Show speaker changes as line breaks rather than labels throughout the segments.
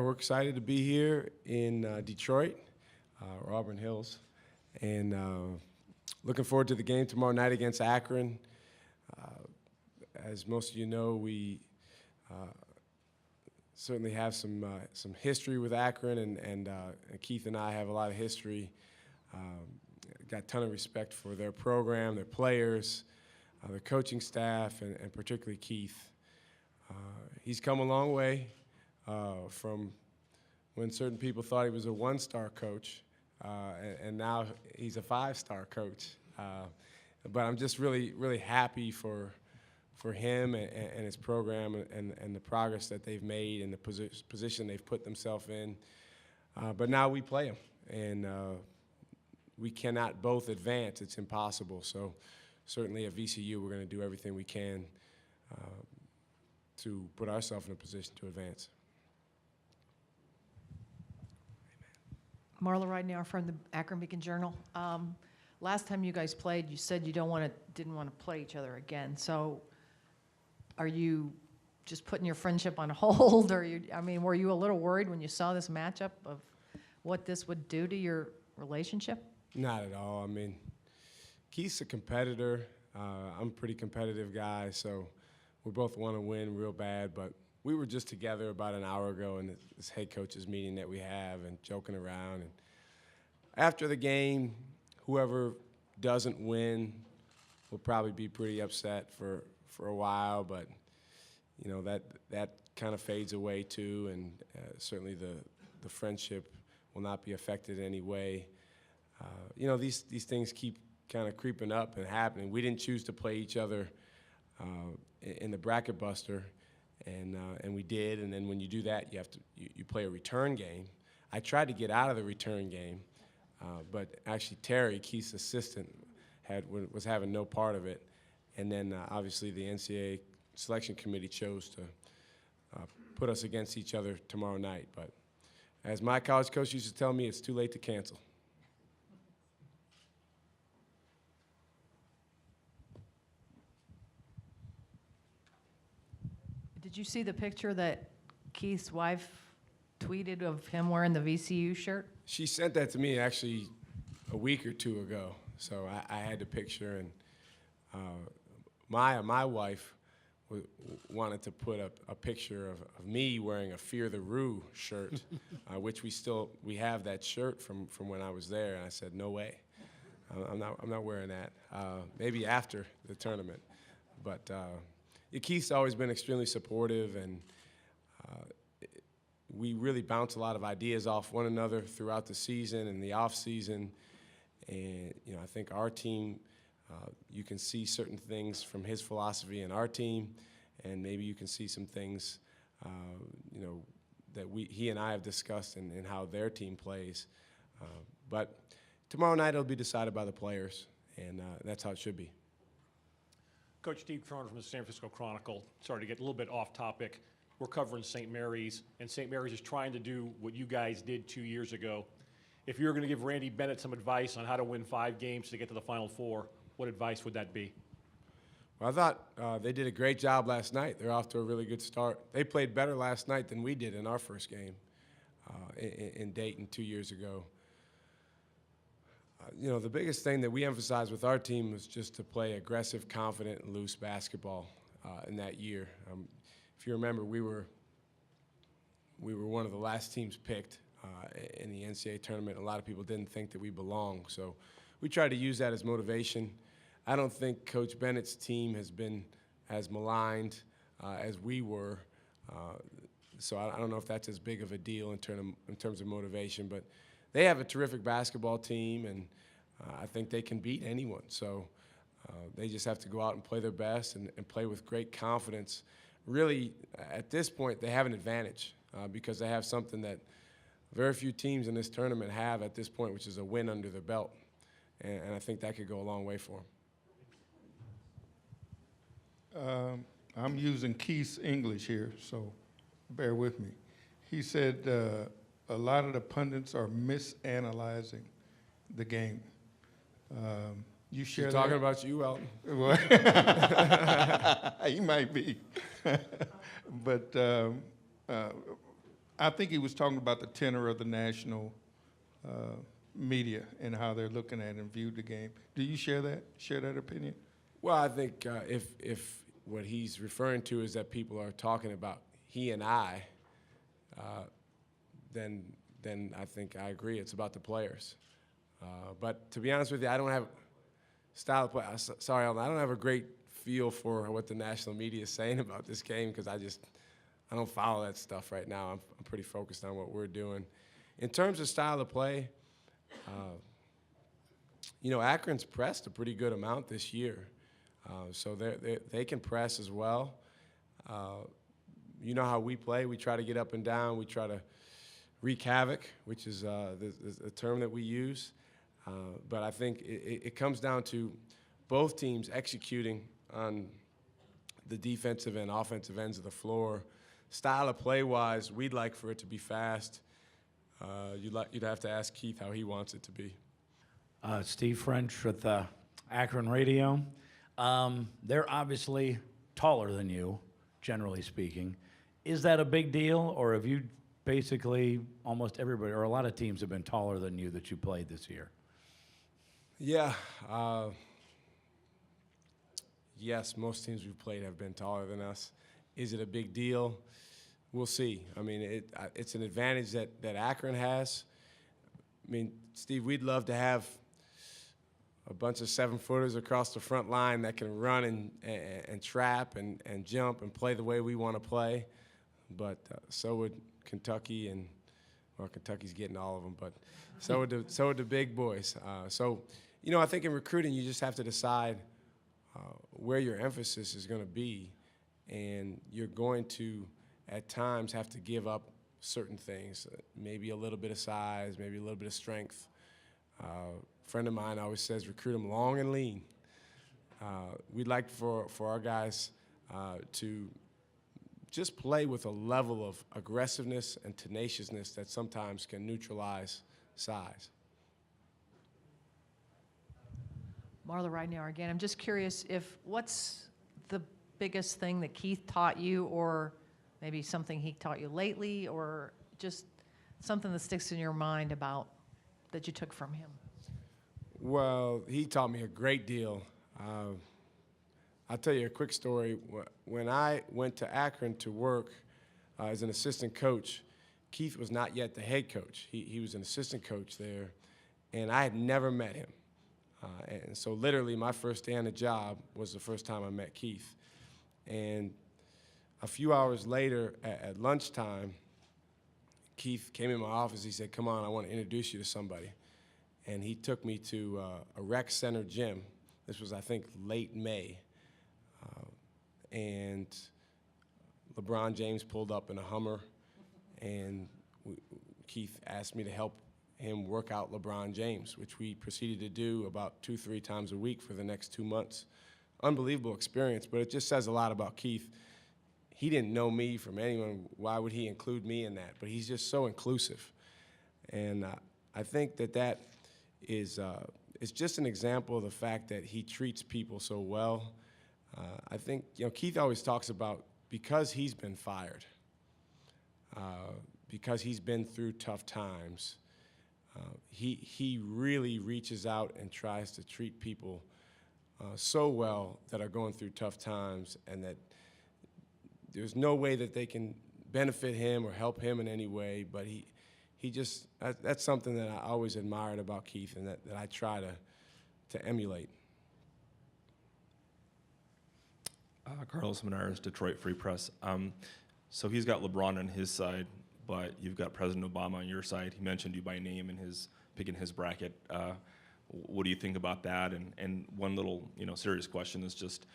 we're excited to be here in Detroit, or Auburn Hills, and looking forward to the game tomorrow night against Akron. As most of you know, we certainly have some history with Akron, and Keith and I have a lot of history. Got a ton of respect for their program, their players, their coaching staff, and particularly Keith. He's come a long way from when certain people thought he was a one-star coach, and now he's a five-star coach. But I'm just really happy for him and his program and the progress that they've made and the position they've put themselves in. But now we play them, and we cannot both advance. It's impossible. So certainly at VCU, we're going to do everything we can to put ourselves in a position to advance.
Marla Ridenour from the Akron Beacon Journal. Last time you guys played, you said you didn't want to play each other again. So are you just putting your friendship on hold? Or were you a little worried when you saw this matchup of what this would do to your relationship?
Not at all. I mean, Keith's a competitor. I'm a pretty competitive guy, so we both want to win real bad. But we were just together about an hour ago in this head coaches meeting that we have and joking around. And after the game, whoever doesn't win will probably be pretty upset for a while, but you know that kind of fades away too, and certainly the friendship will not be affected in any way. You know, these things keep kind of creeping up and happening. We didn't choose to play each other in the bracket buster, and we did. And then when you do that, you play a return game. I tried to get out of the return game, but actually Terry, Keith's assistant, was having no part of it. And then obviously the NCAA selection committee chose to put us against each other tomorrow night. But as my college coach used to tell me, it's too late to cancel.
Did you see the picture that Keith's wife tweeted of him wearing the VCU shirt?
She sent that to me actually a week or two ago. So I had the picture, and my wife wanted to put a picture of me wearing a Fear the Roo shirt, which we have that shirt from when I was there, and I said no way, I'm not wearing that. Maybe after the tournament, but Keith's always been extremely supportive, and we really bounce a lot of ideas off one another throughout the season and the off season, and you know I think our team. You can see certain things from his philosophy in our team, and maybe you can see some things, you know, that he and I have discussed in how their team plays. But tomorrow night it'll be decided by the players, and that's how it should be.
Coach Steve Cronin from the San Francisco Chronicle. Sorry to get a little bit off topic. We're covering St. Mary's, and St. Mary's is trying to do what you guys did 2 years ago. If you were going to give Randy Bennett some advice on how to win 5 games to get to the Final Four, what advice would that be?
Well, I thought they did a great job last night. They're off to a really good start. They played better last night than we did in our first game in Dayton 2 years ago. You know, the biggest thing that we emphasized with our team was just to play aggressive, confident, and loose basketball in that year. If you remember, we were one of the last teams picked in the NCAA tournament. A lot of people didn't think that we belonged, so we tried to use that as motivation. I don't think Coach Bennett's team has been as maligned as we were, so I don't know if that's as big of a deal in terms of motivation, but they have a terrific basketball team, and I think they can beat anyone. So they just have to go out and play their best and play with great confidence. Really, at this point, they have an advantage because they have something that very few teams in this tournament have at this point, which is a win under their belt. And I think that could go a long way for them.
I'm using Keith's English here, so bear with me. He said a lot of the pundits are misanalyzing the game. You share
She's
that?
talking about you, Elton.
Well, he might be. But I think he was talking about the tenor of the national media and how they're looking at and viewed the game. Do you share that opinion?
Well, I think if what he's referring to is that people are talking about he and I, then I think I agree. It's about the players. But to be honest with you, I don't have style of play. Sorry, Alden, I don't have a great feel for what the national media is saying about this game because I don't follow that stuff right now. I'm pretty focused on what we're doing. In terms of style of play, Akron's pressed a pretty good amount this year. So they can press as well. You know how we play. We try to get up and down. We try to wreak havoc, which is the term that we use. But I think it comes down to both teams executing on the defensive and offensive ends of the floor. Style of play-wise, we'd like for it to be fast. You'd have to ask Keith how he wants it to be.
Steve French with Akron Radio. They're obviously taller than you, generally speaking. Is that a big deal, or have you basically almost everybody, or a lot of teams have been taller than you that you played this year?
Yeah. Yes, most teams we've played have been taller than us. Is it a big deal? We'll see. I mean, it's an advantage that Akron has. I mean, Steve, we'd love to have a bunch of 7-footers across the front line that can run and trap and jump and play the way we want to play. But so would Kentucky, well, Kentucky's getting all of them, but so would the big boys. I think in recruiting you just have to decide where your emphasis is going to be, and you're going to at times have to give up certain things, maybe a little bit of size, maybe a little bit of strength. A friend of mine always says recruit them long and lean. We'd like for our guys to just play with a level of aggressiveness and tenaciousness that sometimes can neutralize size.
Marla Ridenour again. I'm just curious what's the biggest thing that Keith taught you, or maybe something he taught you lately, or just something that sticks in your mind about that you took from him?
Well, he taught me a great deal. I'll tell you a quick story. When I went to Akron to work as an assistant coach, Keith was not yet the head coach. He was an assistant coach there, and I had never met him. And so literally my first day on the job was the first time I met Keith. And a few hours later at lunchtime, Keith came in my office. He said, "Come on, I want to introduce you to somebody." And he took me to a rec center gym. This was, I think, late May. And LeBron James pulled up in a Hummer, and Keith asked me to help him work out LeBron James, which we proceeded to do about 2-3 times a week for the next 2 months. Unbelievable experience, but it just says a lot about Keith. He didn't know me from anyone. Why would he include me in that? But he's just so inclusive. And I think that is just an example of the fact that he treats people so well. I think, Keith always talks about because he's been fired, because he's been through tough times, he really reaches out and tries to treat people so well that are going through tough times, and that there's no way that they can benefit him or help him in any way, but he just, that's something that I always admired about Keith, and that I try to emulate.
Carlos Menares, Detroit Free Press. So he's got LeBron on his side, but you've got President Obama on your side. He mentioned you by name in picking his bracket. What do you think about that? And one little serious question is just,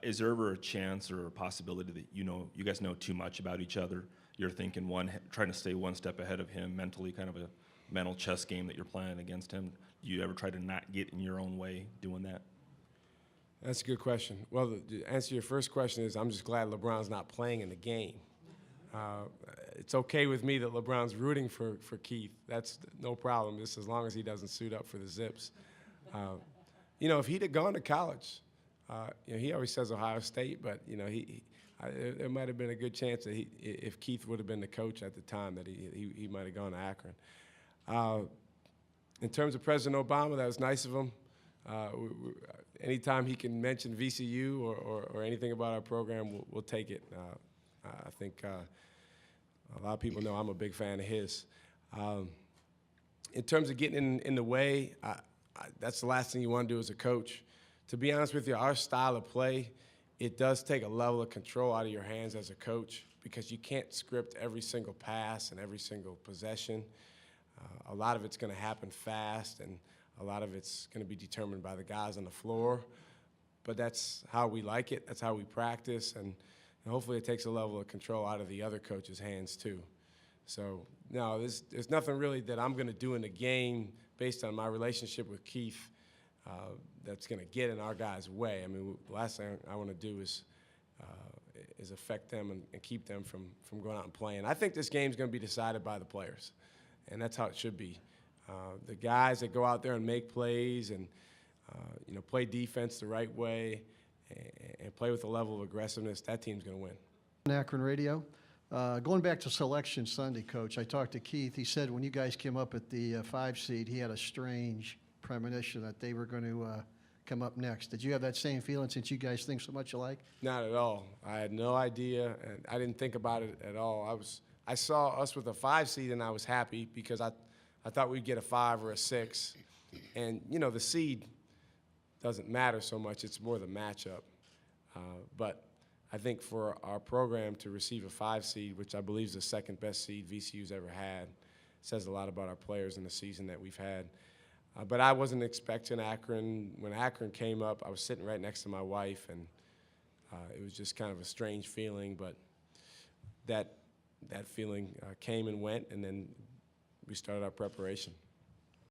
is there ever a chance or a possibility that you guys know too much about each other? You're thinking trying to stay one step ahead of him mentally, kind of a mental chess game that you're playing against him. Do you ever try to not get in your own way doing that?
That's a good question. Well, the answer to your first question is I'm just glad LeBron's not playing in the game. It's okay with me that LeBron's rooting for Keith. That's no problem, just as long as he doesn't suit up for the Zips. If he'd have gone to college, he always says Ohio State, but there might have been a good chance that if Keith would have been the coach at the time, that he might have gone to Akron. In terms of President Obama, that was nice of him. Anytime he can mention VCU or anything about our program, we'll take it. I think a lot of people know I'm a big fan of his. In terms of getting in the way, that's the last thing you want to do as a coach. To be honest with you, our style of play, it does take a level of control out of your hands as a coach because you can't script every single pass and every single possession. A lot of it's going to happen fast, and a lot of it's going to be determined by the guys on the floor. But that's how we like it. That's how we practice, and hopefully it takes a level of control out of the other coaches' hands too. So, no, there's nothing really that I'm going to do in the game based on my relationship with Keith that's going to get in our guys' way. I mean, the last thing I want to do is affect them and keep them from going out and playing. I think this game's going to be decided by the players, and that's how it should be. The guys that go out there and make plays and play defense the right way and play with a level of aggressiveness, that team's going to win.
Akron Radio. Going back to selection Sunday, Coach, I talked to Keith. He said when you guys came up at the 5 seed, he had a strange premonition that they were going to come up next. Did you have that same feeling since you guys think so much alike?
Not at all. I had no idea, and I didn't think about it at all. I saw us with a 5 seed, and I was happy because I thought we'd get a 5 or a 6. And, the seed doesn't matter so much. It's more the matchup. But I think for our program to receive a 5 seed, which I believe is the second best seed VCU's ever had, says a lot about our players in the season that we've had. But I wasn't expecting Akron. When Akron came up, I was sitting right next to my wife, and it was just kind of a strange feeling. But that feeling came and went, and then we started our preparation.